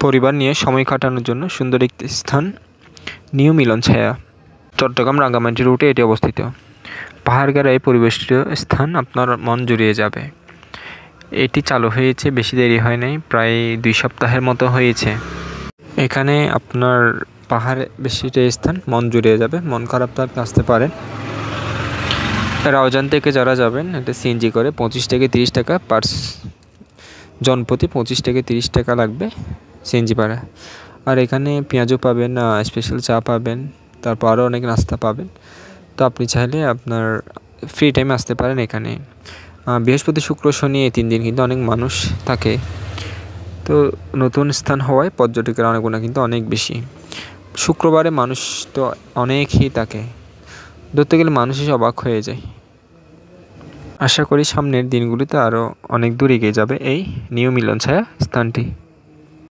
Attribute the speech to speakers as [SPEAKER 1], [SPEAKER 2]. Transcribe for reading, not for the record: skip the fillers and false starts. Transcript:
[SPEAKER 1] পরিবার নিয়ে সময় কাটানোর জন্য সুন্দর একটি স্থান নিউ মিলন ছায়া। চট্টগ্রাম রাঙ্গামাটি রুটে এটি অবস্থিত। পাহাড় গাড়ায় পরিবেষ্টিত স্থান আপনার মন জুড়িয়ে যাবে। এটি চালু হয়েছে বেশি দেরি হয় নাই, প্রায় 2 সপ্তাহের মতো হয়েছে। এখানে আপনার পাহাড়ে বেশিটা স্থান মন জুড়িয়ে যাবে। মন খারাপ থাকলে আসতে পারেন। রাউজান থেকে যারা যাবেন এটা সিএনজি করে 25 থেকে 30 টাকা পার জনপ্রতি 25 থেকে 30 টাকা লাগবে সিএনজি ভাড়া। আর এখানে পেঁয়াজও পাবেন, স্পেশাল চা পাবেন, তারপর আরও অনেক নাস্তা পাবেন। তো আপনি চাইলে আপনার ফ্রি টাইমে আসতে পারেন এখানে। বৃহস্পতি শুক্র শনি এই 3 দিন কিন্তু অনেক মানুষ থাকে। তো নতুন স্থান হওয়ায় পর্যটকের আনাগোনা কিন্তু অনেক বেশি। শুক্রবারে মানুষ তো অনেকই থাকে, ধরতে গেলে মানুষই অবাক হয়ে যায়। আশা করি সামনের দিনগুলিতে আরও অনেক দূর এগিয়ে যাবে এই নিউ মিলন ছায়া স্থানটি।